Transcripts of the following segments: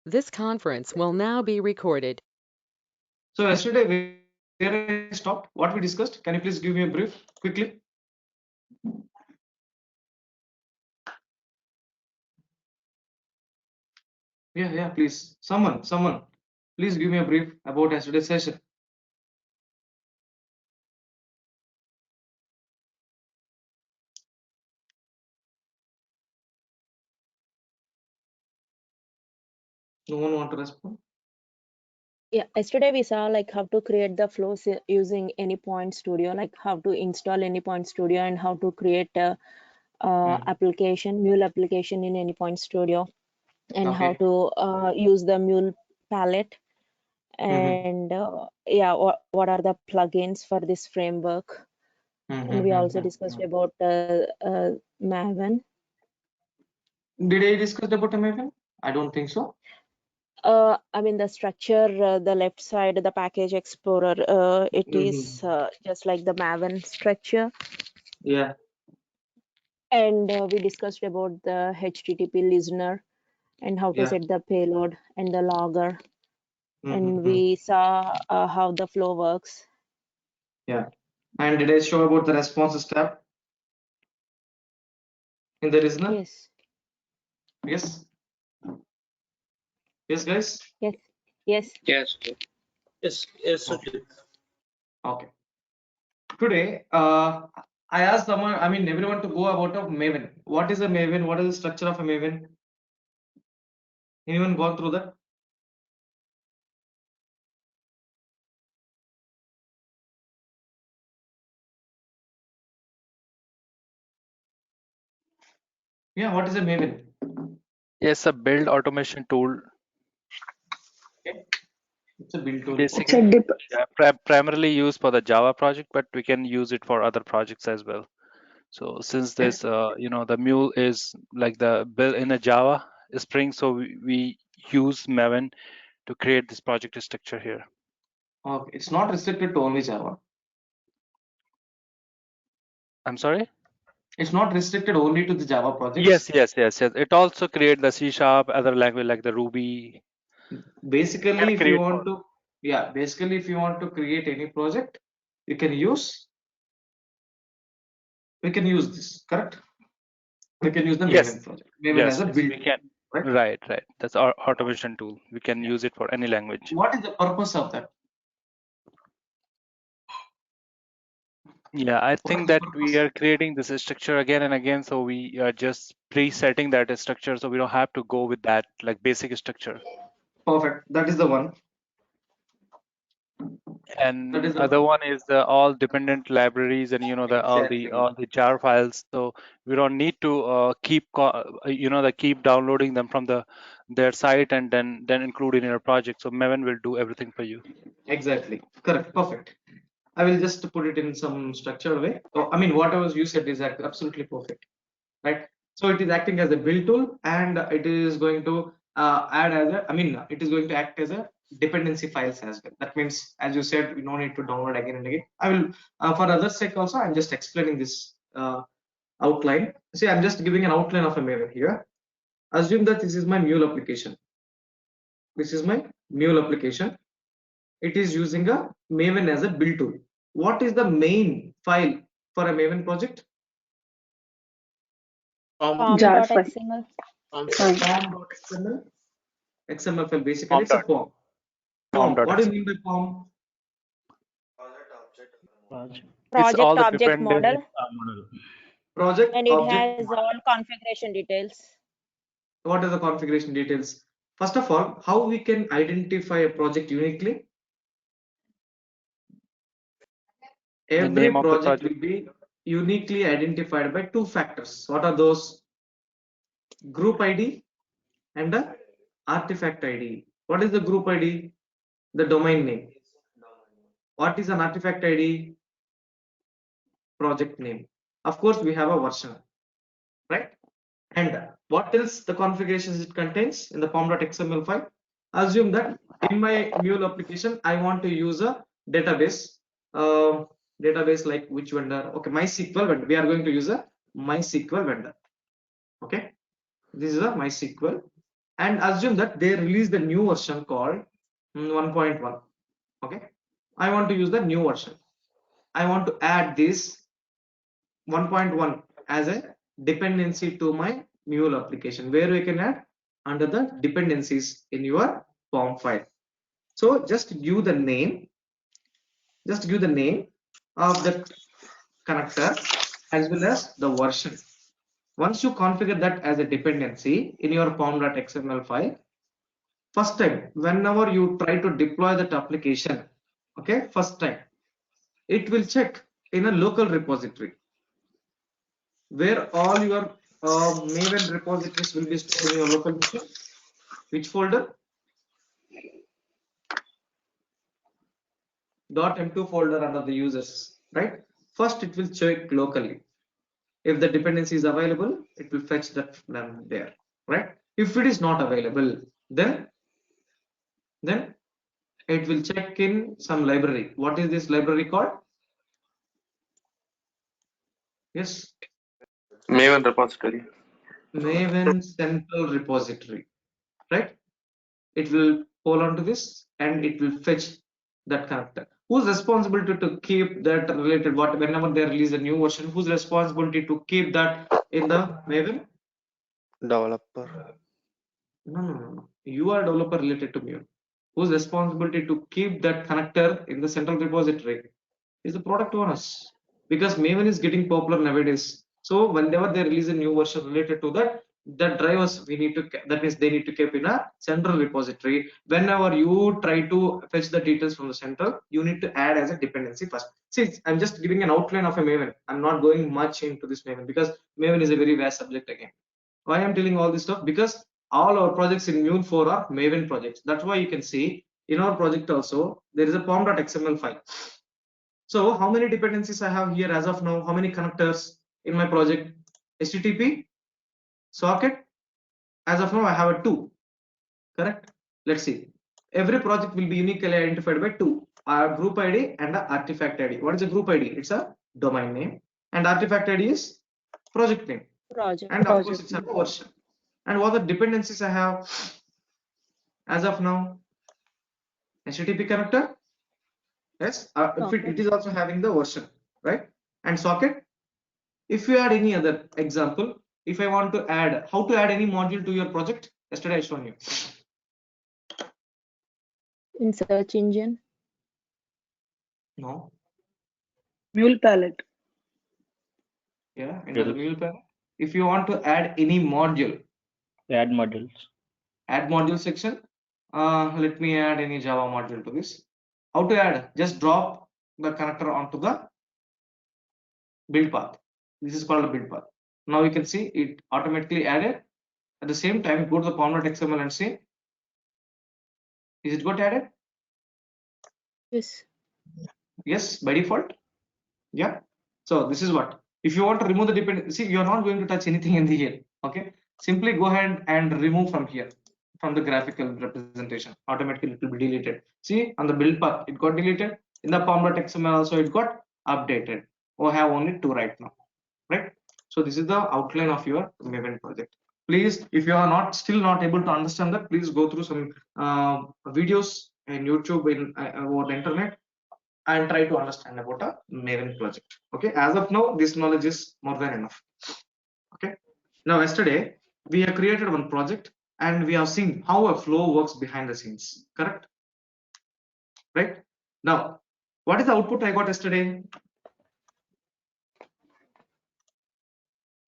This conference will now be recorded. So yesterday where I stopped, what we discussed, can you please give me a brief quickly? Yeah, please. Someone, please give me a brief about yesterday's session. No one want to respond? Yeah, yesterday we saw like how to create the flows using AnyPoint Studio, like how to install AnyPoint Studio and how to create a application, Mule application in AnyPoint Studio, and how Okay. to use the Mule palette, and yeah, what are the plugins for this framework. And we also discussed about Maven. Did I discuss about Maven? I don't think so. I mean the structure, the left side, the package explorer, it is just like the Maven structure. Yeah. And we discussed about the HTTP listener and how to set the payload and the logger. And we saw how the flow works. Yeah. And did I show about the responses tab in the listener? Yes. Yes. Yes, guys. Yes. Yes. Yes. Yes. Okay. Today, I asked someone, I mean everyone, to go about a Maven. What is a Maven? What is the structure of a Maven? Anyone gone through that? Yeah, what is a Maven? Yes, a build automation tool. Okay. It's a build tool. Basically, primarily used for the Java project, but we can use it for other projects as well. So since this, the Mule is like the build in a Java Spring, so we use Maven to create this project structure here. Okay, it's not restricted to only Java. I'm sorry? It's not restricted only to the Java projects. Yes. It also create the C#, other language like the Ruby. Basically, if you want to, basically if you want to create any project, you can use. We can use this, correct? We can use the Maven project. Maven as a build. We can. Right? Right. That's our automation tool. We can use it for any language. What is the purpose of that? Yeah, I think that we are creating this structure again and again, so we are just presetting that structure, so we don't have to go with that like basic structure. Perfect. That is the one. And the other one is the all dependent libraries, and all the jar files. So we don't need to keep downloading them from their site and then include in your project. So Maven will do everything for you. Exactly. Correct. Perfect. I will just put it in some structured way. So, I mean, whatever you said is absolutely perfect, right? So it is acting as a build tool, and it is going to it is going to act as a dependency files as well. That means, as you said, we don't need to download again and again. I will, for others' sake also, I'm just explaining this outline. See, I'm just giving an outline of a Maven here. Assume that this is my Mule application. This is my Mule application. It is using a Maven as a build tool. What is the main file for a Maven project? Pom.xml. Pom.xml. XML file, basically it's a POM. What do you mean by POM? Project object model. Project and it object has model. all configuration details. What are the configuration details? First of all, how we can identify a project uniquely? Every project will be uniquely identified by two factors. What are those? Group ID and the artifact ID. What is the group ID? The domain name. What is an artifact ID? Project name. Of course, we have a version, right? And what else the configurations it contains in the pom.xml file? Assume that in my Mule application, I want to use a database. Database like which vendor? Okay, MySQL vendor. We are going to use a MySQL vendor. Okay, this is a MySQL and assume that they released the new version called 1.1. Okay, I want to use the new version. I want to add this 1.1 as a dependency to my mule application, where we can add under the dependencies in your form file. So just give the name of the connector as well as the version. Once you configure that as a dependency in your form.xml file, first time whenever you try to deploy that application, okay, first time it will check in a local repository where all your Maven repositories will be stored in your local machine. Which folder? .m2 folder under the users, right? First it will check locally. If the dependency is available, it will fetch that from there, right? If it is not available, then it will check in some library. What is this library called? Yes, Maven repository. Maven central repository, right? It will pull onto this and it will fetch that connector. Whose responsibility to keep that related? What whenever they release a new version, whose responsibility to keep that in the Maven? Developer. No. You are developer related to Mule. Whose responsibility to keep that connector in the central repository is the product owners, because Maven is getting popular nowadays. So whenever they release a new version related to that drivers we need to, that means they need to keep in a central repository. Whenever you try to fetch the details from the central, you need to add as a dependency first. See, I'm just giving an outline of a Maven. I'm not going much into this Maven because Maven is a very vast subject again. Why I'm telling all this stuff? Because all our projects in Mule 4 are Maven projects. That's why you can see in our project also there is a pom.xml file. So how many dependencies I have here as of now? How many connectors in my project? HTTP, socket. As of now, I have a 2. Correct? Let's see. Every project will be uniquely identified by 2: a group ID and an artifact ID. What is a group ID? It's a domain name, and artifact ID is project name. Project. And of course, it's a version. And what are the dependencies I have as of now? HTTP connector. Yes, it is also having the version, right? And socket. If you add any other example, if I want to add, how to add any module to your project, yesterday I shown you. In search engine. No. Mule palette. Yeah, in the Mule panel. If you want to add any module, add modules. Add module section. Let me add any Java module to this. How to add? Just drop the connector onto the build path. This is called a build path. Now you can see it automatically added. At the same time, go to the pom.xml and see. Is it got added? Yes. Yes, by default. Yeah. So this is what. If you want to remove the dependency, you are not going to touch anything in the here. Okay. Simply go ahead and remove from here, from the graphical representation. Automatically it will be deleted. See, on the build path, it got deleted. In the pom.xml also it got updated. We have only 2 right now. Right. So this is the outline of your Maven project. Please, if you are still not able to understand that, please go through some videos in YouTube over the internet and try to understand about a Maven project. Okay, as of now, this knowledge is more than enough. Okay, now yesterday we have created one project and we have seen how a flow works behind the scenes. Correct? Right? Now, what is the output I got yesterday?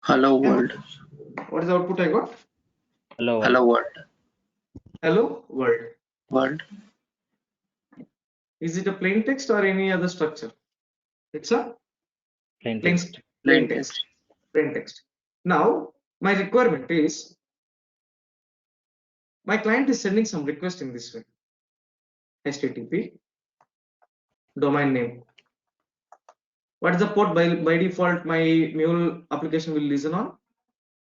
Hello world. What is the output I got? Hello. Hello world. Hello world. World. Is it a plain text or any other structure? It's a Plain plain text. text. Plain text. Now, my requirement is my client is sending some request in this way. HTTP domain name. What is the port by default my Mule application will listen on?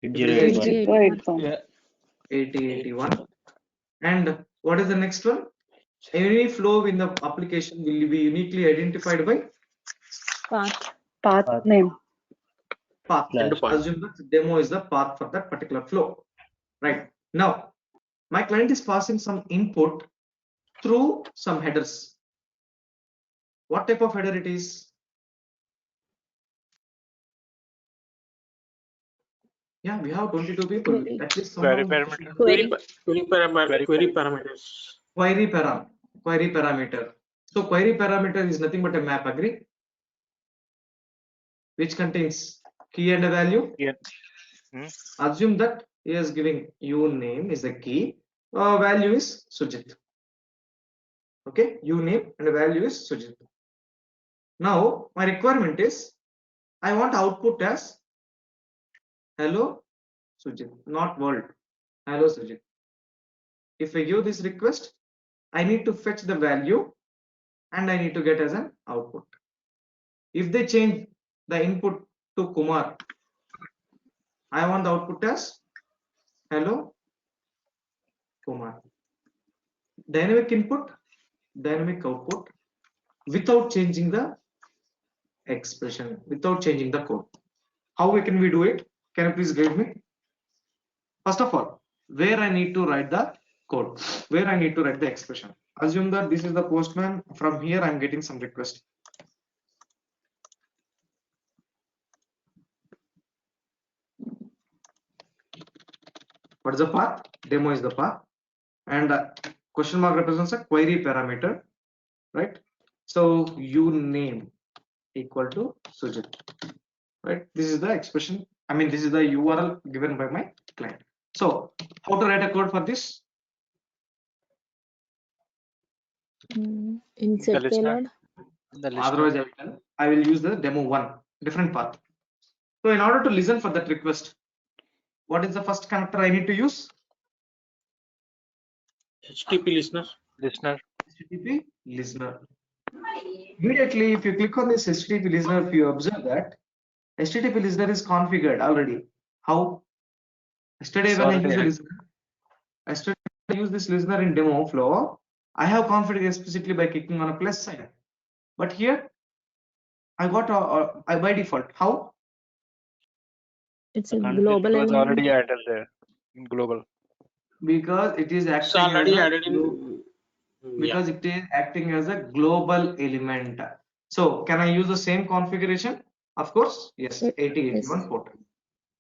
8081. Yeah. 8081. And what is the next one? Any flow in the application will be uniquely identified by Path name. path. And Slash. assume that demo is the path for that particular flow. Right. Now, My client is passing some input through some headers. What type of header it is? Yeah, we have 22 people. Query. At least Query someone parameter. Query. Query parameters. Query parameter. So query parameter is nothing but a map, agree? Which contains key and a value. Yeah. Assume that he is giving name is the key, value is Sujit. Okay, name and the value is Sujit. Now my requirement is I want output as hello Sujit, not world. Hello Sujit. If I give this request, I need to fetch the value and I need to get as an output. If they change the input to Kumar, I want the output as hello Kumar. Dynamic input, dynamic output without changing the expression, without changing the code. How can we do it? Can you please guide me? First of all, where I need to write the code, where I need to write the expression. Assume that this is the postman. From here I'm getting some request. What is the path? Demo is the path, and question mark represents a query parameter, right? So name equal to Sujit, right? This is the expression. I mean, this is the URL given by my client. So how to write a code for this? Insert payload. Otherwise I will use the demo one, different path. So in order to listen for that request, what is the first connector I need to use? HTTP listener. HTTP listener. Immediately, if you click on this HTTP listener, if you observe that HTTP listener is configured already. How? Yesterday when I used the listener, yesterday I used this listener in demo flow, I have configured explicitly by clicking on a plus sign. But here, I got by default. How? It's a global It was element. already added there in global. Because it is It's acting already as a added in. because it is acting as a global element. So can I use the same configuration? Of course, yes, 8081 port.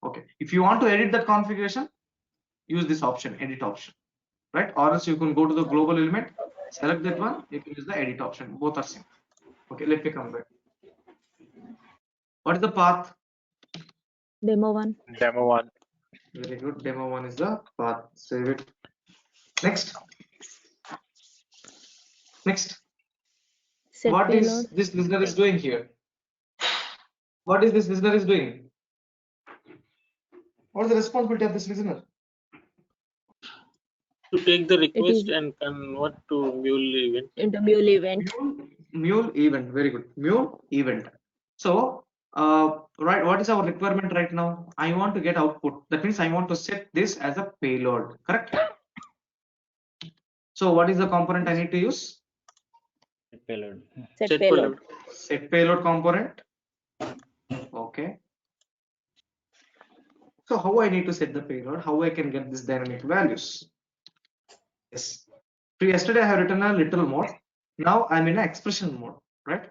Okay. If you want to edit that configuration, use this option, edit option, right? Or else you can go to the global element, select that one, you can use the edit option. Both are same. Okay, let me come back. What is the path? Demo one. Demo one. Very good. Demo one is the path. Save it. Next. Set What payload. is this listener is doing here? What is this listener is doing? What is the responsibility of this listener? To take the request and convert to mule event. Into mule event. Mule event. Very good. Mule event. So, right, what is our requirement right now? I want to get output. That means I want to set this as a payload. Correct? So, what is the component I need to use? Payload. Set payload. Set payload component. Okay. So, how I need to set the payload? How I can get this dynamic values? Yes. So yesterday I have written a literal mode. Now I'm in an expression mode, right?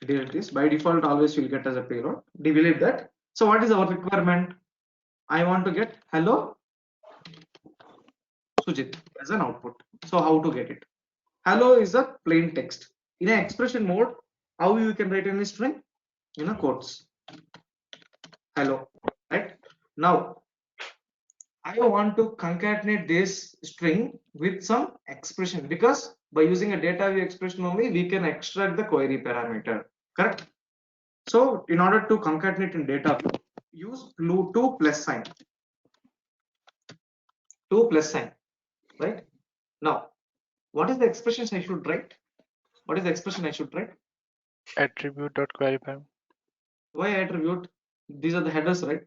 Delete this. By default, always you'll get as a payload. Delete that. So what is our requirement? I want to get hello Sujit as an output. So how to get it? Hello is a plain text. In an expression mode, how you can write any string? In a quotes. Hello, right? Now I want to concatenate this string with some expression, because by using a data view expression only we can extract the query parameter, correct? So in order to concatenate in data view, use two plus sign, right? Now what is the expressions I should write? What is the expression I should write? Attribute.query parameter. Why attribute? These are the headers, right?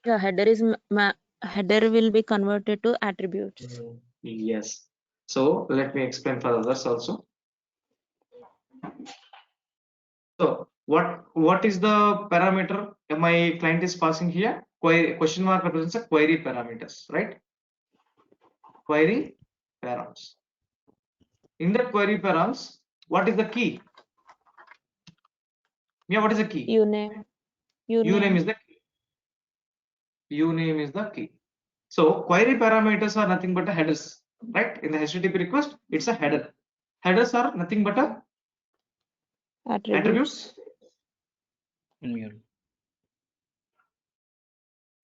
Yeah, header will be converted to attributes. Yes. So let me explain for others also. So what is the parameter my client is passing here? Query question mark represents a query parameters, right? Query params. In that query params, what is the key? Yeah, what is the key? Uname. Uname is the key. Uname is the key. So query parameters are nothing but a headers, right? In the HTTP request, it's a header. Headers are nothing but a attributes. Mule.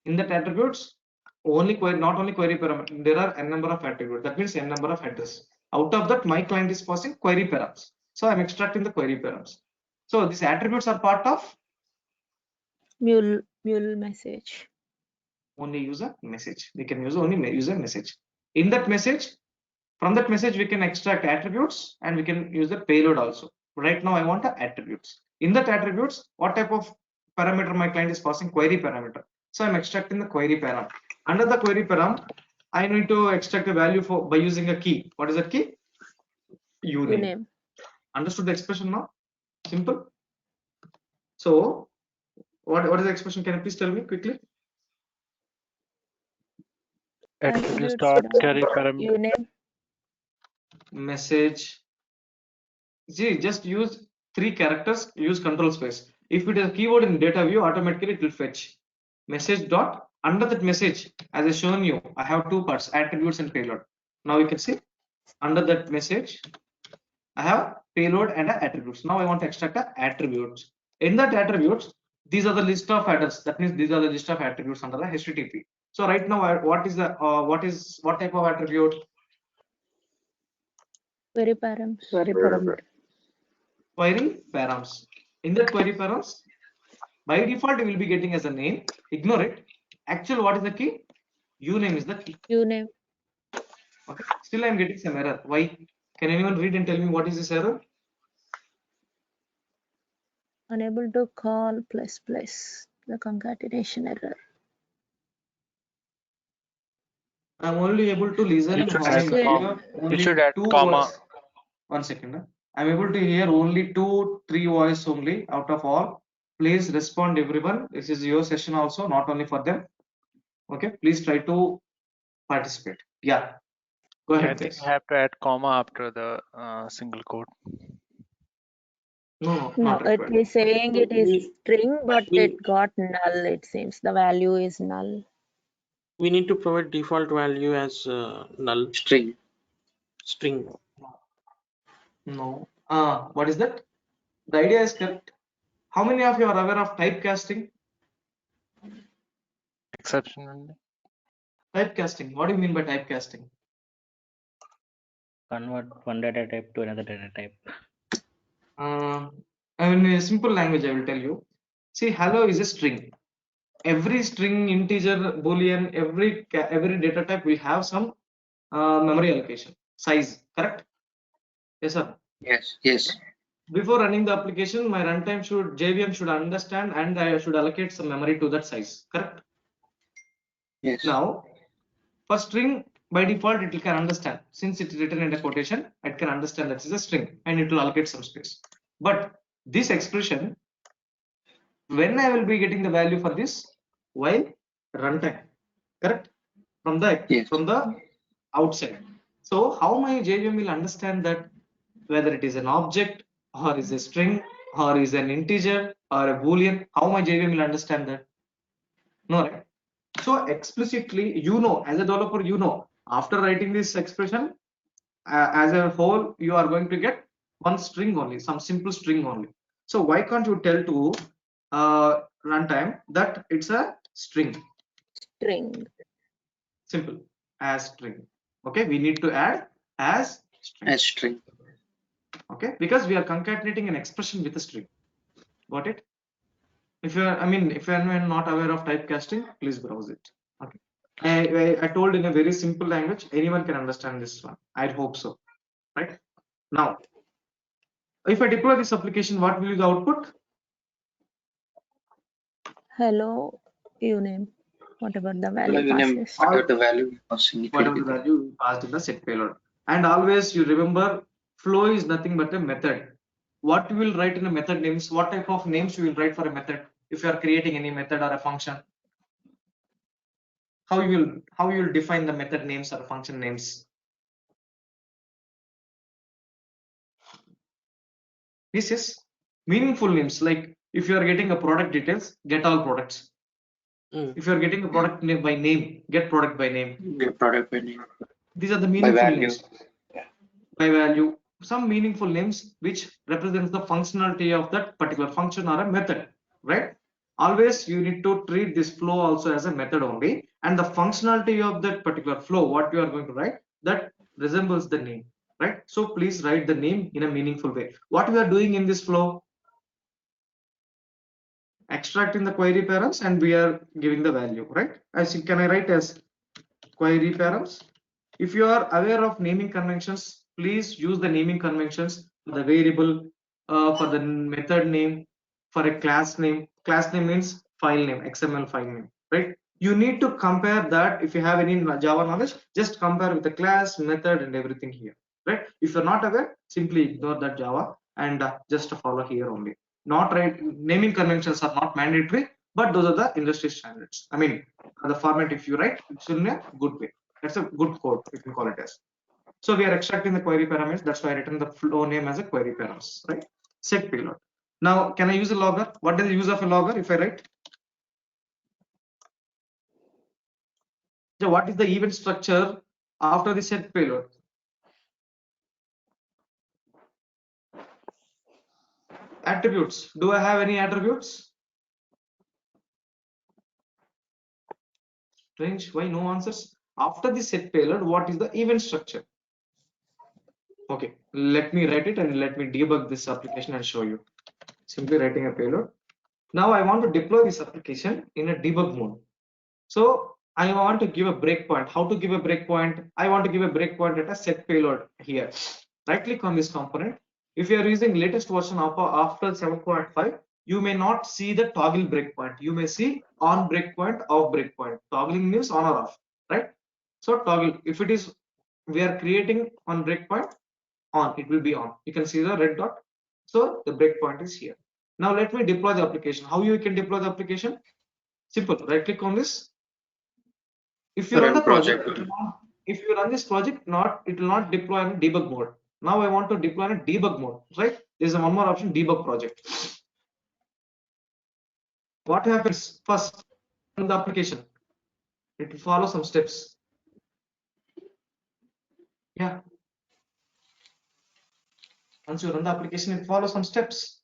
In that attributes, only query, not only query parameter, there are n number of attributes. That means n number of headers. Out of that, my client is passing query params. So I'm extracting the query params. So these attributes are part of Mule message. only user message. We can use only user message. In that message, from that message, we can extract attributes and we can use the payload also. Right now, I want the attributes. In that attributes, what type of parameter my client is passing? Query parameter. So I'm extracting the query param. Under the query param, I need to extract a value for by using a key. What is that key? Uname. Understood the expression now? Simple. So what is the expression? Can you please tell me quickly? Attributes dot carry parameter. Uname. Message. See, just use 3 characters, use control space. If it is a keyword in data view, automatically it will fetch message dot. Under that message, as I shown you, I have 2 parts, attributes and payload. Now you can see under that message, I have payload and attributes. Now I want to extract the attributes. In that attributes, these are the list of headers. That means these are the list of attributes under the HTTP. So right now, what is the what type of attribute? Query params. Query params. In that query params, by default you will be getting as a name. Ignore it. Actual, what is the key? Uname is the key. Uname. Okay. Still I am getting some error. Why? Can anyone read and tell me what is this error? Unable to call ++. The concatenation error. I'm only able to listen. You should add comma. You should add comma. One second. I'm able to hear only 2-3 voice only out of all. Please respond everyone. This is your session also, not only for them. Okay, please try to participate. Yeah, go ahead. I think you have to add comma after the single quote. No, No, not it required. is saying it is string, but it got null, it seems. The value is null. We need to provide default value as null. String. No. What is that? The idea is correct. How many of you are aware of typecasting? Exception. Typecasting. What do you mean by typecasting? Convert one data type to another data type. In a simple language, I will tell you. See, hello is a string. Every string, integer, boolean, every data type will have some memory allocation size. Correct? Yes, sir. Yes. Before running the application, my runtime JVM should understand and I should allocate some memory to that size. Correct? Yes. Now, for string, by default, it can understand. Since it is written in a quotation, it can understand that is a string and it will allocate some space. But this expression, when I will be getting the value for this, while runtime, correct? From the outside. So how my JVM will understand that whether it is an object or is a string or is an integer or a boolean, how my JVM will understand that? No, right? So explicitly, as a developer, after writing this expression, as a whole, you are going to get one string only, some simple string only. So why can't you tell to runtime that it's a string? Simple, as string. Okay, we need to add as string. Okay, because we are concatenating an expression with a string. Got it? If you are not aware of typecasting, please browse it. Okay. I told in a very simple language, anyone can understand this one. I hope so. Right? Now, if I deploy this application, what will be the output? Hello, uname. Whatever the value passes. Whatever the value passed in the set payload. And always you remember, flow is nothing but a method. what you will write in a method names, what type of names you will write for a method if you are creating any method or a function. How you will define the method names or function names. This is meaningful names, like if you are getting a product details, get all products. If you are getting a product name by name, get product by name. Get product by name. These are the By meaningful value. names. By value, some meaningful names which represents the functionality of that particular function or a method, right? Always you need to treat this flow also as a method only, and the functionality of that particular flow, what you are going to write, that resembles the name, right? So please write the name in a meaningful way. What we are doing in this flow, extracting the query params and we are giving the value, right? As can I write as query params? If you are aware of naming conventions, please use the naming conventions for the variable, for the method name, for a class name. Class name means file name, XML file name, right? You need to compare that. If you have any Java knowledge, just compare with the class, method, and everything here, right? If you're not aware, simply ignore that Java and just follow here only. Not right. Naming conventions are not mandatory, but those are the industry standards. I mean, the format if you write, it's in a good way. That's a good code, you can call it as. So we are extracting the query parameters. That's why I written the flow name as a query parameters, right? Set payload. Now, can I use a logger? What is the use of a logger if I write? So what is the event structure after the set payload? Attributes. Do I have any attributes? Strange, why no answers? After the set payload, what is the event structure? Okay, let me write it and let me debug this application and show you. Simply writing a payload. Now I want to deploy this application in a debug mode. So I want to give a breakpoint. How to give a breakpoint? I want to give a breakpoint at a set payload here. Right click on this component. If you are using latest version of after 7.5, you may not see the toggle breakpoint. You may see on breakpoint, off breakpoint. Toggling means on or off, right? So toggle, if it is, we are creating on breakpoint, on, it will be on. You can see the red dot. So the breakpoint is here. Now let me deploy the application. How you can deploy the application? Simple. Right click on this. If you run the project, if you run this project, it will not deploy in debug mode. Now I want to deploy in debug mode, right? There's one more option, debug project. What happens first in the application? It will follow some steps. Yeah. Once you run the application, it follows some steps.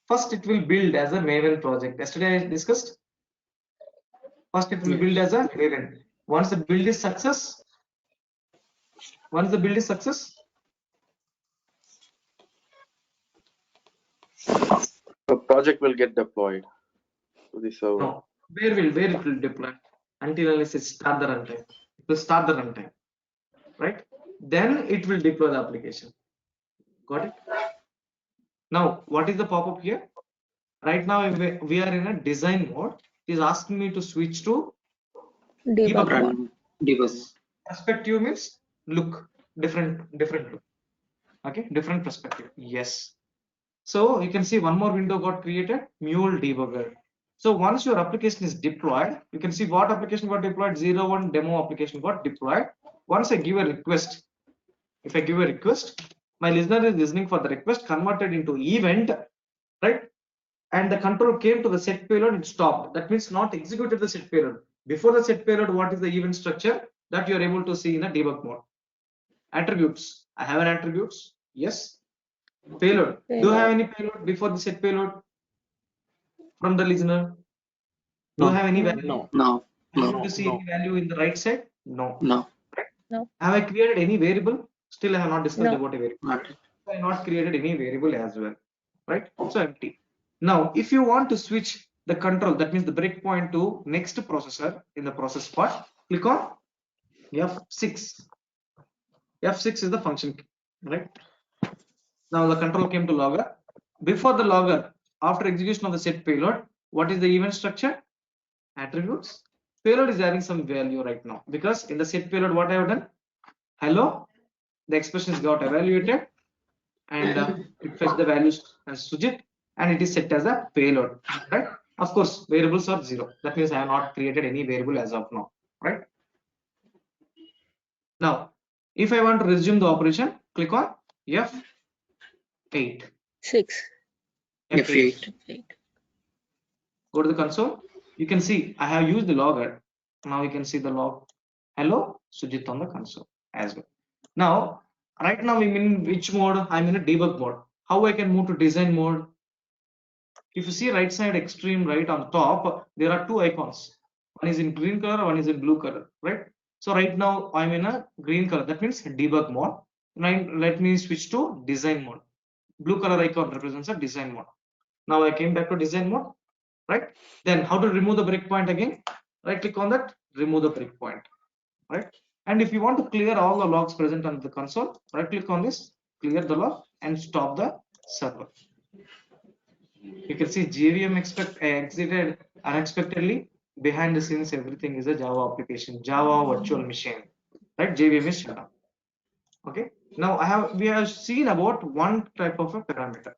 First, it will build as a Maven project. Yesterday I discussed. First, it will build as a Maven. Once the build is success, the project will get deployed to the server. No, where it will deploy until unless it start the runtime. It will start the runtime, right? Then it will deploy the application. Got it? Now, what is the pop-up here? Right now we are in a design mode. It is asking me to switch to debug mode. Debug. Perspective means look, different look. Okay, different perspective. Yes. So you can see one more window got created, Mule debugger. So once your application is deployed, you can see what application got deployed. 01 demo application got deployed. Once I give a request, if I give a request, my listener is listening for the request, converted into event, right? And the control came to the set payload, it stopped. That means not executed the set payload. Before the set payload, what is the event structure that you are able to see in a debug mode? Attributes. I have an attributes. Yes. Payload. Do I have any payload before the set payload from the listener? Do I have any value? No. Able to see any value in the right side? No. Right? No. Have I created any variable? Still I have not discussed about a variable. Not. I have not created any variable as well. Right? So empty. Now, if you want to switch the control, that means the breakpoint to next processor in the process part, click on F6. F6 is the function key, right? Now the control came to logger. Before the logger, after execution of the set payload, what is the event structure? Attributes. Payload is having some value right now because in the set payload, what I have done? Hello, the expression is got evaluated. and it fetch the values as Sujit, and it is set as a payload, right? Of course, variables are 0. That means I have not created any variable as of now, right? Now, if I want to resume the operation, click on F8. 6. F8. F8. Go to the console. You can see I have used the logger. Now you can see the log. Hello, Sujit on the console as well. Now, right now I'm in which mode? I'm in a debug mode. How I can move to design mode? If you see right side extreme right on top, there are two icons. One is in green color, one is in blue color, right? So right now I'm in a green color. That means debug mode. Now let me switch to design mode. Blue color icon represents a design mode. Now I came back to design mode, right? Then how to remove the breakpoint again? Right click on that, remove the breakpoint, right? And if you want to clear all the logs present on the console, right click on this, clear the log and stop the server. You can see JVM exited unexpectedly. Behind the scenes, everything is a Java application, Java virtual machine, right? JVM is shut down. Okay. Now we have seen about one type of a parameter.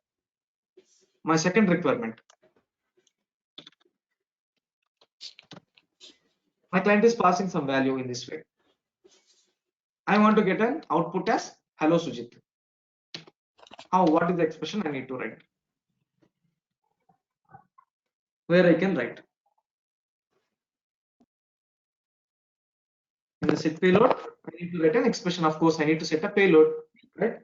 My second requirement. My client is passing some value in this way. I want to get an output as hello Sujit. What is the expression I need to write? Where I can write? In the set payload, I need to write an expression. Of course, I need to set a payload, right?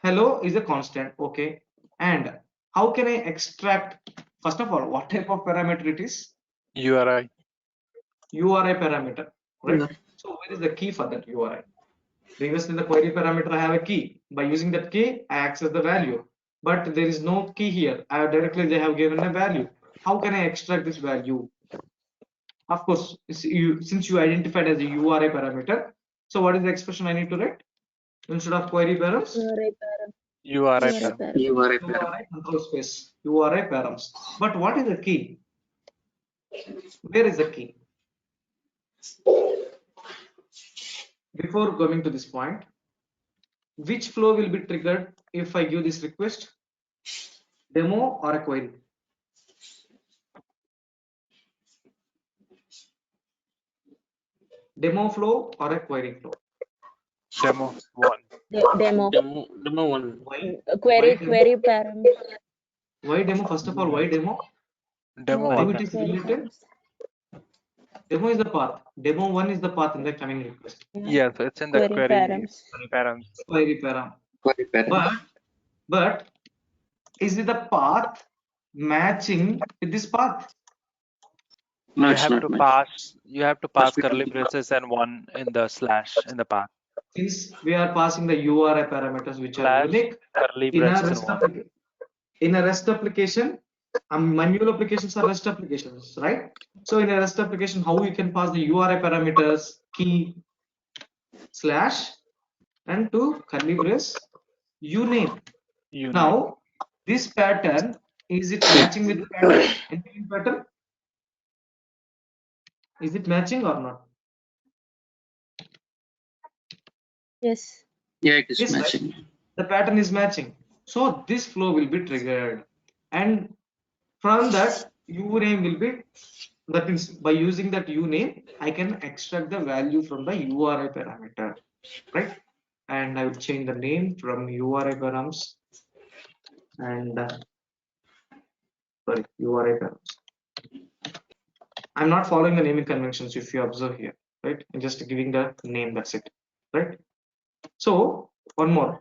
Hello is a constant, okay. And how can I extract? First of all, what type of parameter it is? URI. URI parameter, right? Yeah. So where is the key for that URI? Previously, the query parameter I have a key. By using that key, I access the value. But there is no key here. They have given a value. How can I extract this value? Of course, since you identified as a URI parameter, so what is the expression I need to write? Instead of query params, URI. URI URI control space, URI params. But what is the key? Where is the key? Before coming to this point, which flow will be triggered if I give this request? Demo or a query? Demo flow or a query flow? Demo 1. Demo. Demo 1. Why? Query Why query params. Why demo? First of all, why demo? Demo No, How 1. it is query related? params. Demo is the path. Demo 1 is the path in the coming request. Yes, it's in the Query query params. params. Query param. Query params. But is it the path matching with this path? No, You it's have not to much. pass. You have to pass Must be curly something. braces and one in the slash in the path. Since we are passing the URI parameters which are Slash unique curly in a braces and REST one. application, manual applications are REST applications, right? So in a REST application, how you can pass the URI parameters, key, slash, and to curly brace, uname. You Now, this pattern, is it matching with the pattern? Entering pattern? Is it matching or not? Yes. Yeah, it is Yes, right? matching. The pattern is matching. So this flow will be triggered. And from that, uname will be, that means by using that uname, I can extract the value from the URI parameter, right? And I will change the name from URI params and URI params. I'm not following the naming conventions if you observe here, right? I'm just giving the name, that's it, right? So one more.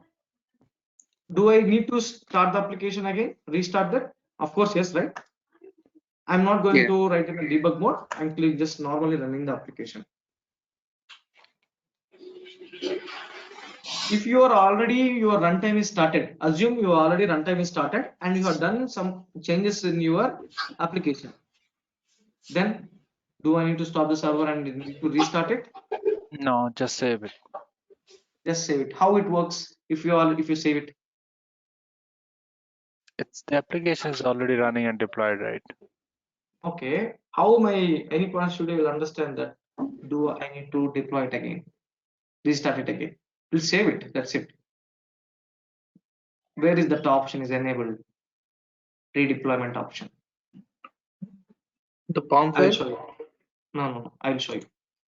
Do I need to start the application again? Restart that? Of course, yes, right? I'm not going Yeah. to write in a debug mode. I'm just normally running the application. If your runtime is started, assume your already runtime is started and you have done some changes in your application. Then do I need to stop the server and need to restart it? No, just save it. Just save it. How it works if you save it? It's the application is already running and deployed, right? Okay. How my any point studio will understand that? Do I need to deploy it again? Restart it again? We'll save it. That's it. Where is that option is enabled? Redeployment option. The POM I will file. show you. No, I will show you.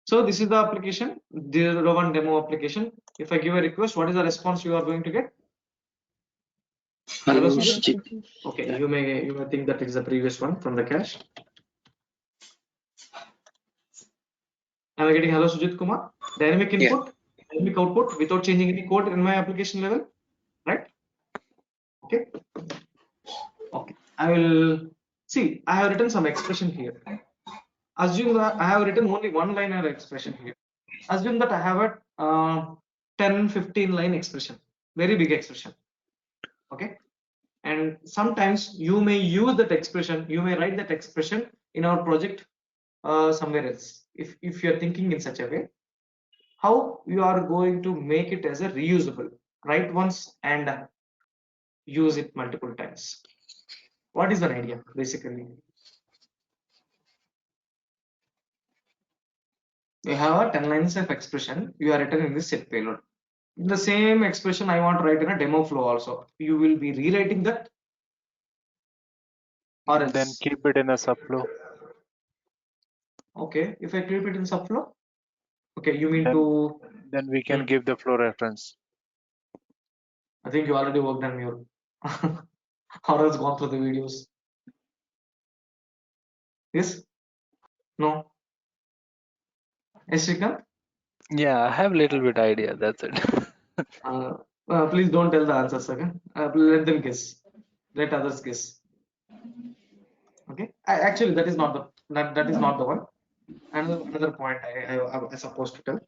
So this is the application, the one demo application. If I give a request, what is the response you are going to get? Hello, Hello, Hello, Sujit? Sujit. Okay, Yeah. you may think that it is the previous one from the cache. Am I getting hello Sujit Kumar? Dynamic input, dynamic output without changing any code in my application level, right? Okay. Okay. I will see. I have written some expression here. Assume that I have written only one liner expression here. Assume that I have a 10-15 line expression, very big expression. Okay. And sometimes you may use that expression, you may write that expression in our project somewhere else. If you're thinking in such a way, how you are going to make it as a reusable, write once and use it multiple times. What is the idea basically? You have a 10 lines of expression you are written in this set payload. The same expression I want to write in a demo flow also. You will be rewriting that or else. Then keep it in a subflow. Okay, if I keep it in subflow, okay, you mean Then we can Hmm. give the flow reference. I think you already worked on your or else gone through the videos. Yes? No? Yes, Shrikant? Yeah, I have little bit idea. That's it. Please don't tell the answers again. Let them guess. Let others guess. Okay. Actually, that is not the one. Another point I supposed to tell.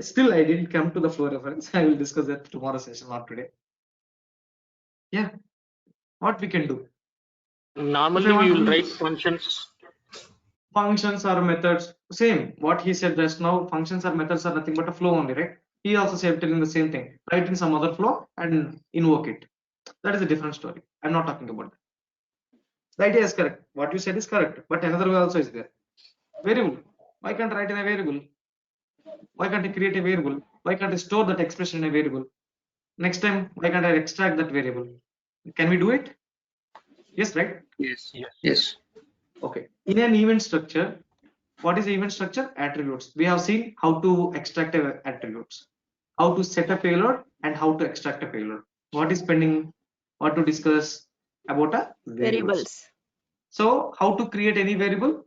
Still I didn't come to the flow reference. I will discuss that tomorrow session, not today. Yeah. What we can do? Normally we will write functions. Functions or methods, same. What he said just now, functions or methods are nothing but a flow only, right? He also said telling the same thing. Write in some other flow and invoke it. That is a different story. I'm not talking about that. The idea is correct. What you said is correct, but another way also is there. Variable. Why can't I write in a variable? Why can't I create a variable? Why can't I store that expression in a variable? Next time, why can't I extract that variable? Can we do it? Yes, right? Yes. Yes. Yes. Okay. In an event structure, what is the event structure? Attributes. We have seen how to extract attributes, how to set a payload, and how to extract a payload. What is pending? What to discuss about a variables. So, how to create any variable?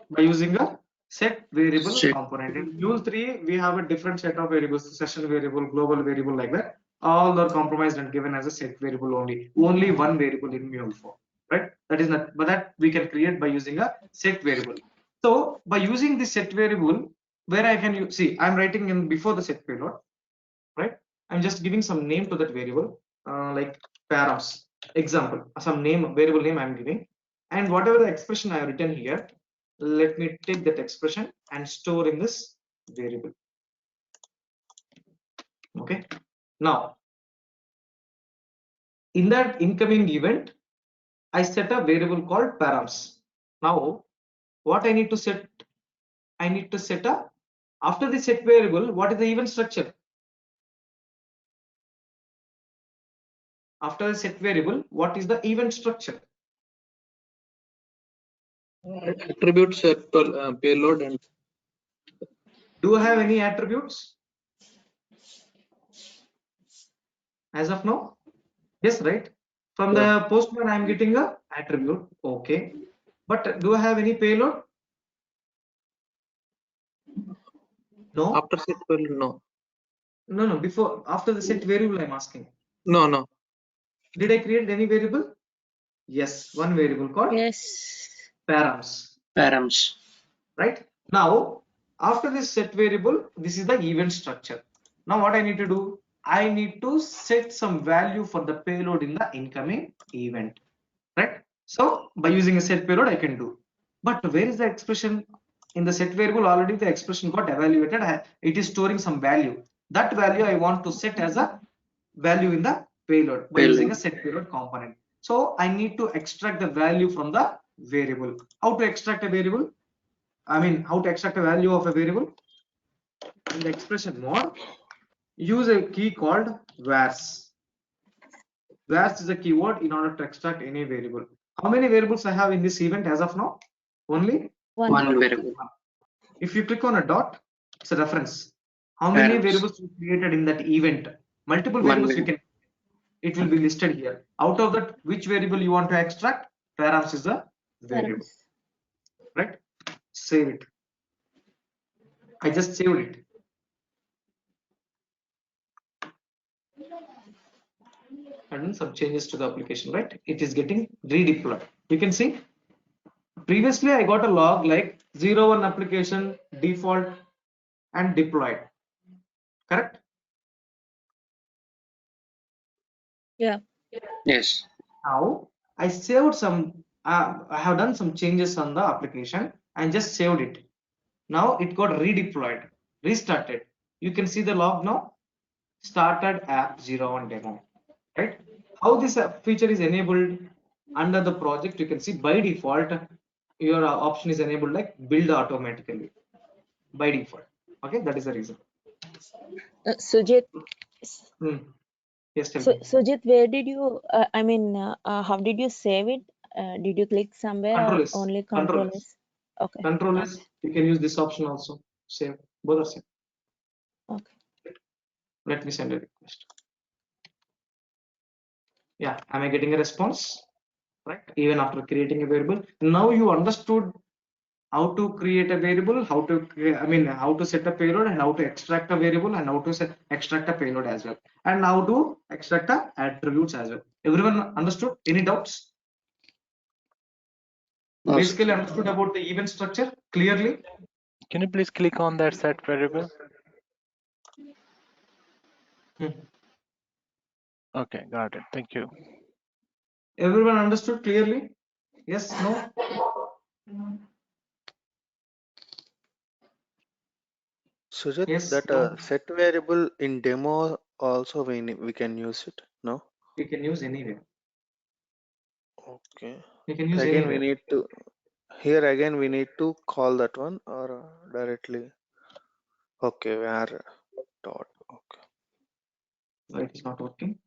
By using a set variable Set. component. In Mule 3, we have a different set of variables, session variable, global variable, like that. All are compromised and given as a set variable only. Only one variable in Mule 4, right? That is not, but that we can create by using a set variable. So by using this set variable, where I can use, see, I'm writing in before the set payload, right? I'm just giving some name to that variable, like params, example, some name, variable name I'm giving, and whatever the expression I have written here, let me take that expression and store in this variable. Okay. Now, in that incoming event, I set a variable called params. Now, what I need to set? I need to set a, after the set variable, what is the event structure? After the set variable, what is the event structure? Attributes, payload, and Do I have any attributes as of now? Yes, right? From the postman, I'm getting a attribute. Okay. But do I have any payload? No. after set payload, no. No. Before, after the set variable, I'm asking. No. Did I create any variable? Yes, one variable called Yes. params. Params. Right? Now, after this set variable, this is the event structure. Now, what I need to do? I need to set some value for the payload in the incoming event. Right? So, by using a set payload, I can do. But where is the expression? In the set variable, already the expression got evaluated. It is storing some value. That value I want to set as a value in the payload by using a set payload component. So I need to extract the value from the variable. How to extract a variable? I mean, how to extract a value of a variable? In the expression mode, use a key called vars. Where's is the keyword in order to extract any variable. How many variables I have in this event as of now? Only One. One variable. If you click on a dot, it's a reference. How many Params. variables you created in that event? Multiple One variables you variable. can. It will be listed here. Out of that, which variable you want to extract? Params is the variable, Params. right? Save it. I just saved it. And some changes to the application, right? It is getting redeployed. You can see previously I got a log like 01 application default and deployed, correct? Yeah. Yes. Now I saved some, I have done some changes on the application and just saved it. Now it got redeployed, restarted. You can see the log now. Started app 01 demo, right? How this feature is enabled under the project, you can see by default your option is enabled like build automatically by default. Okay, that is the reason. Sujit. Yes, tell So me. Sujit, where did you? How did you save it? Did you click somewhere Control or S. only Control Control S. S? Okay. Control Okay. S. You can use this option also. Save. Both are same. Okay. Let me send a request. Yeah, am I getting a response? Right. Even after creating a variable. Now you understood how to create a variable, how to how to set a payload and how to extract a variable and how to extract a payload as well, and how to extract the attributes as well. Everyone understood? Any doubts? No, Basically sir. understood about the event structure clearly? Can you please click on that set variable? Okay, got it. Thank you. Everyone understood clearly? Yes, no? Sujit, Yes, that no? set variable in demo also we can use it, no? You can use anywhere. Okay. You can use Again, we anywhere. need to, here again, we need to call that one or directly. Okay, where dot, okay. Why it is not working?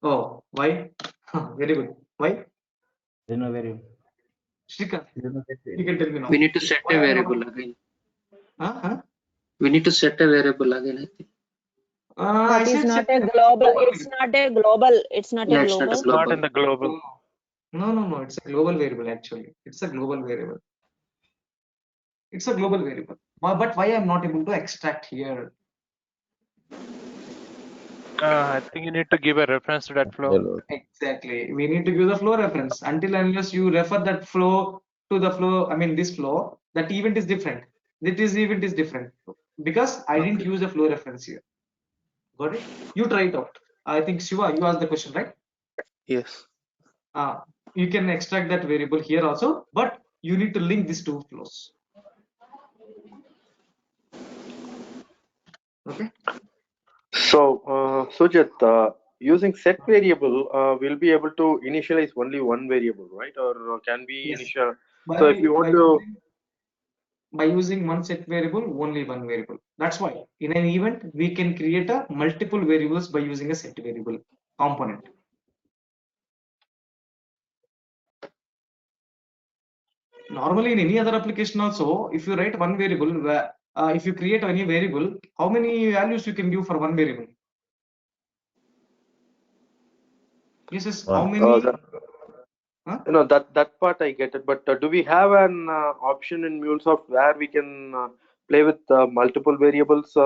Oh, why? Very good. Why? There's no variable. Shrikant, There's no set you can variable. tell me now. We need to set Why a I am variable not? again. Huh? We need to set a variable again, I think. I That is said not set a variable is global. global It's variable. not a global. It's not a Yeah, it's not a global. It's not in global. the global. No, it's a global variable actually. It's a global variable. It's a global variable. But why I'm not able to extract here? I think you need to give a reference to that flow. Exactly. We need to give the flow reference. Until unless you refer that flow to the flow, this flow, that event is different. This event is different because I didn't Okay. use a flow reference here. Got it? You try it out. I think Shiva, you asked the question, right? Yes. You can extract that variable here also, but you need to link these two flows. Okay. So, Sujit, using set variable, we'll be able to initialize only one variable, right? Or can we Yes. initial? So, if you want to, by using one set variable, only one variable. That's why in an event we can create a multiple variables by using a set variable component. Normally in any other application also, if you write one variable, if you create any variable, how many values you can give for one variable? Yes, how many? that part I get it. But do we have an option in MuleSoft where we can play with multiple variables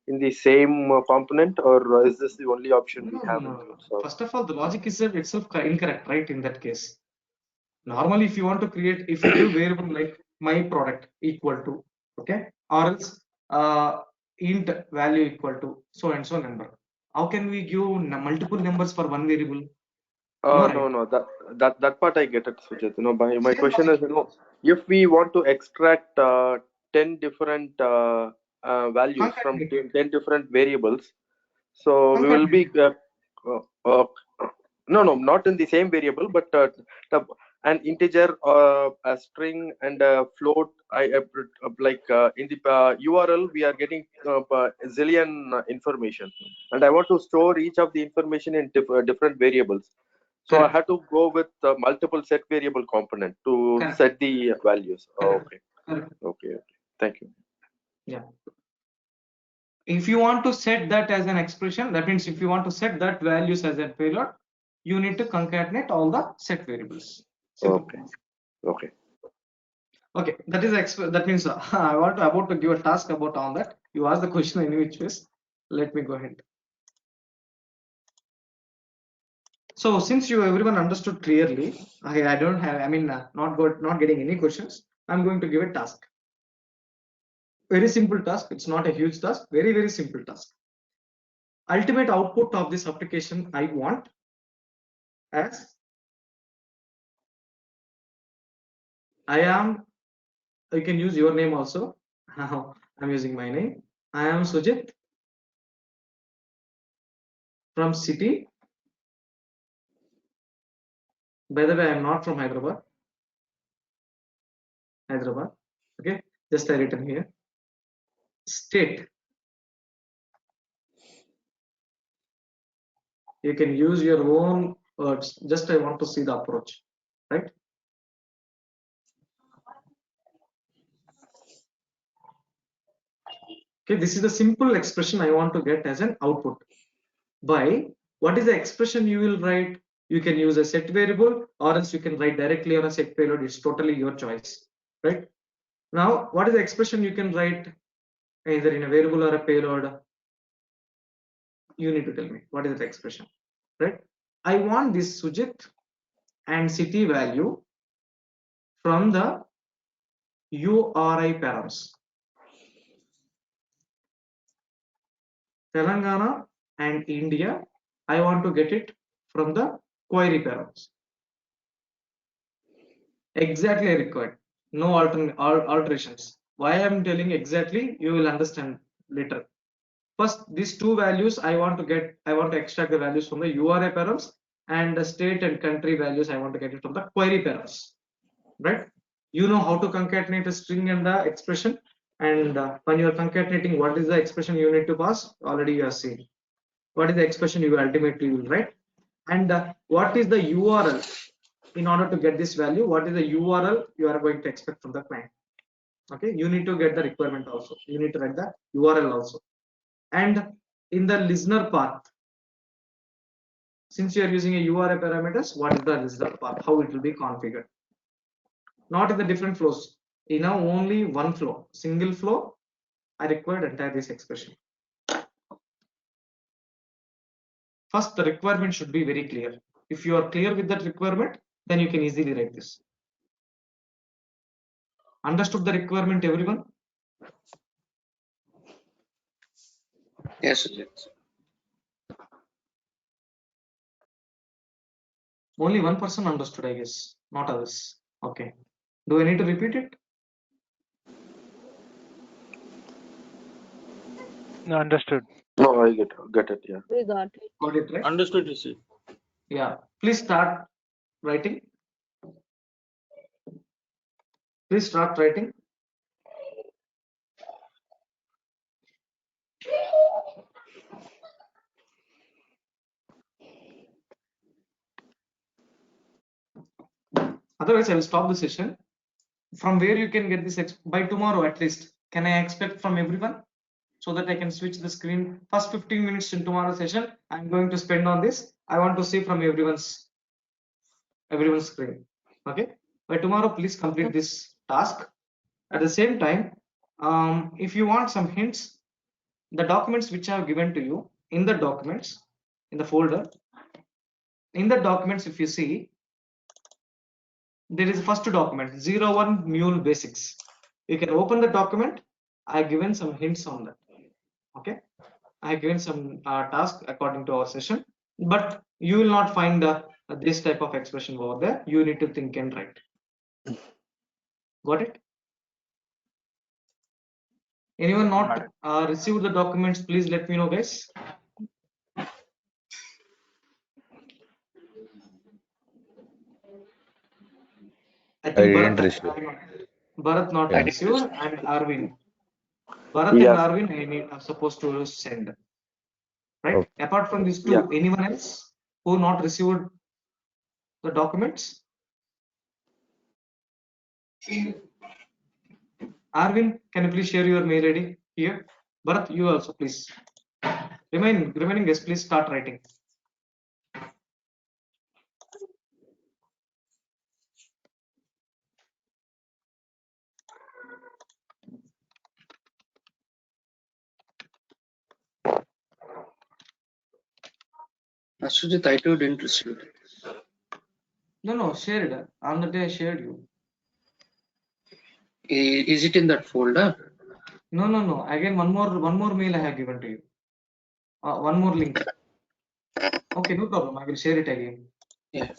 in the same component, or is this the only option we have in No. MuleSoft? First of all, the logic is itself incorrect, right? In that case, normally if you want to create, if you give variable like my product equal to, okay, or else int value equal to so and so number. How can we give multiple numbers for one variable? No, right? No, that part I get it, Sujit. My Same question logic. is, if we want to extract 10 different values from Concatenate. 10 different variables, so we will be Concatenate. no, not in the same variable, but an integer, a string, and a float. Like in the URL, we are getting zillion information, and I want to store each of the information in different variables. So Correct. I had to go with multiple set variable component to Correct. set the values. Correct. Okay. Correct. Okay. Thank you. Yeah. If you want to set that as an expression, that means if you want to set that values as a payload, you need to concatenate all the set variables. Simple. Okay. Okay. Okay, that is that means I want to about to give a task about on that. You ask the question in which ways. Let me go ahead. So since you everyone understood clearly, I don't have, I mean, not getting any questions. I'm going to give a task. Very simple task. It's not a huge task. Very, very simple task. Ultimate output of this application I want as I am. You can use your name also. I'm using my name. I am Sujit from city. By the way, I am not from Hyderabad. Okay, just I written here. State. You can use your own words. Just I want to see the approach, right? Okay, this is the simple expression I want to get as an output. By what is the expression you will write? You can use a set variable, or else you can write directly on a set payload. It's totally your choice, right? Now, what is the expression you can write either in a variable or a payload? You need to tell me what is the expression, right? I want this Sujit and city value from the URI params. Telangana and India, I want to get it from the query params. Exactly required. No alterations. Why I am telling exactly, you will understand later. First, these two values I want to extract the values from the URI params, and the state and country values I want to get it from the query params. Right? You know how to concatenate a string and the expression, and when you are concatenating, what is the expression you need to pass? Already you have seen. What is the expression you ultimately will write, and what is the URL in order to get this value? What is the URL you are going to expect from the client? Okay, you need to get the requirement also. You need to write the URL also, and in the listener path, since you are using a URI parameters, what is the listener path? How it will be configured? Not in the different flows. In now only one flow, single flow. I required entire this expression. First, the requirement should be very clear. If you are clear with that requirement, then you can easily write this. Understood the requirement, everyone? Yes, yes. Only one person understood, I guess, not others. Okay. Do I need to repeat it? No, understood. No, I get it. Yeah. We got it. Got it, right? Understood, Rishi. Yeah. Please start writing. Please start writing. Otherwise, I will stop the session. From where you can get this by tomorrow at least? Can I expect from everyone so that I can switch the screen? First 15 minutes in tomorrow's session, I'm going to spend on this. I want to see from everyone's screen. Okay. By tomorrow, please complete this task. At the same time, if you want some hints, the documents which I have given to you, in the documents, in the folder, in the documents, if you see, there is a first document 01 Mule Basics. You can open the document. I have given some hints on that. Okay, I have given some task according to our session, but you will not find this type of expression over there. You need to think and write. Got it? Anyone not received the documents? Please let me know, guys. I think didn't receive. Bharat not Yeah. received, and Arvind. Bharat and Yes. Arvind are supposed to send. Right? Okay. Apart from these two, Yeah. anyone else who not received the documents? Arvind, can you please share your mail ID here? Bharat, you also please. Remaining guests, please start writing. Sujit, I too didn't receive it. No, shared. On the day I shared you. Is it in that folder? No. Again, one more mail I have given to you. One more link. Okay, no problem. I will share it again. Yeah.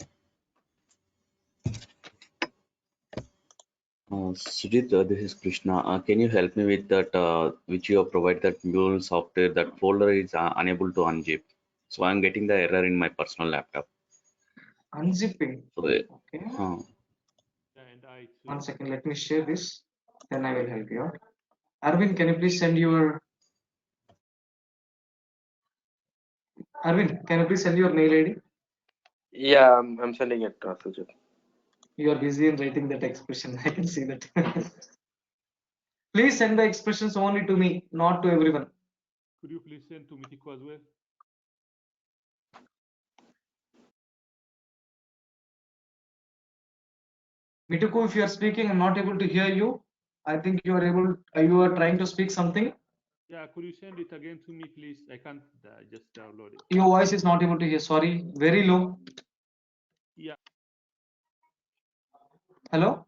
Sujit, this is Krishna. Can you help me with that, which you have provided that Mule software, that folder is unable to unzip. So I'm getting the error in my personal laptop. Unzipping. So, Okay. uh, 1 second. Let me share this. Then I will help you out. Arvind, can you please send your mail ID? Yeah, I'm sending it, Sujit. You are busy in writing that expression. I can see that. Please send the expressions only to me, not to everyone. Could you please send to Mitiko as well? Mituku, if you are speaking, I'm not able to hear you. I think you are trying to speak something. Yeah, could you send it again to me, please? I can't just download it. Your voice is not able to hear. Sorry, very low. Yeah. Hello?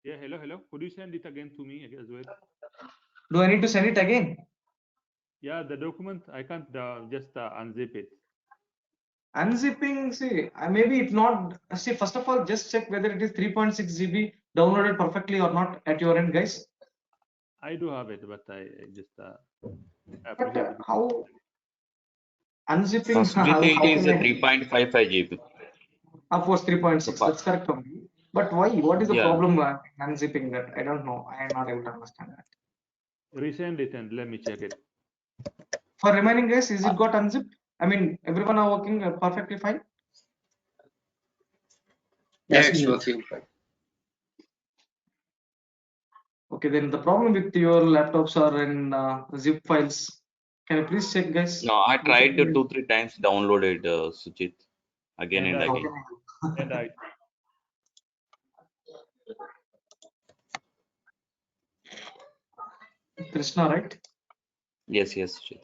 Yeah, hello. Could you send it again to me as well? Do I need to send it again? Yeah, the document, I can't just unzip it. Unzipping, see, maybe it's not. See, first of all, just check whether it is 3.6 GB downloaded perfectly or not at your end, guys. I do have it, but I just But how unzipping? Sujit, it How is can a I? 3.55 GB. Of course, 3.6. So, That's correct for me. But why? What is the yeah. problem unzipping that? I don't know. I am not able to understand that. Resend it and let me check it. For remaining guys, is it got unzipped? I mean, everyone are working perfectly fine. Yeah, it's working fine. Okay, then the problem with your laptops are in zip files. Can you please check, guys? No, I tried 2-3 times downloaded, Sujit, again and again. And I. Krishna, right? Yes, Sujit.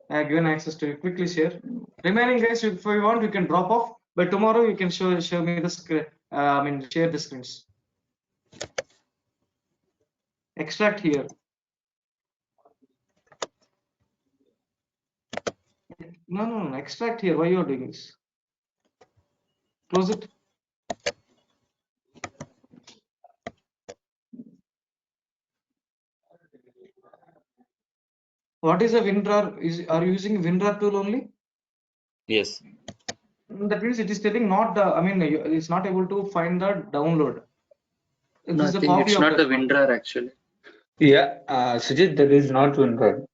I have given access to you. Quickly share. Remaining guys, if you want, you can drop off. But tomorrow you can show me the screen. Share the screens. Extract here. No. Extract here. Why you are doing this? Close it. What is a WinRAR? Are you using WinRAR tool only? Yes. That means it is telling not. It's not able to find the download. No, I think it's not the WinRAR actually. Yeah, Sujit, that is not WinRAR.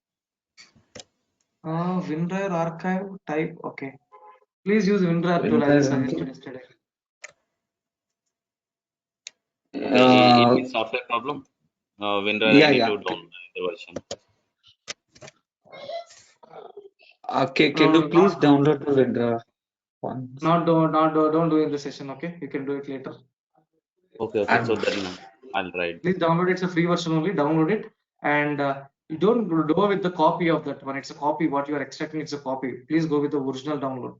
WinRAR archive type. Okay. Please use WinRAR tool as I suggested yesterday. It is software problem. WinRAR, I need to download the version. Okay, can you please download the WinRAR once? Don't do it in the session. Okay, you can do it later. Okay. So then I'll try it. Please download it. It's a free version only. Download it, and you don't go with the copy of that one. It's a copy. What you are extracting, it's a copy. Please go with the original download.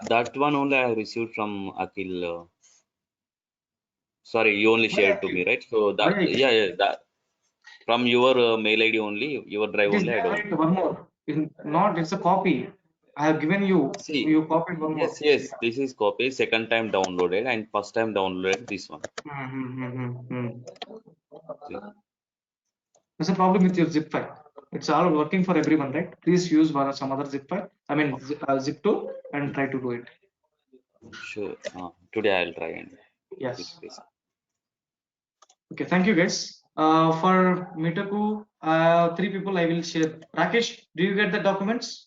That one only I received from Akhil. Sorry, you only shared to me, right? So that that from your mail ID only, your drive only. I don't. One more. It's a copy. I have given you. See, you copied one more. Yes. This is copy. Second time downloaded and first time downloaded this one. There's a problem with your zip file. It's all working for everyone, right? Please use some other zip file, zip tool, and try to do it. Sure. Today I'll try and Yes. fix this. Okay, thank you guys. For Mitaku, 3 people I will share. Rakesh, do you get the documents?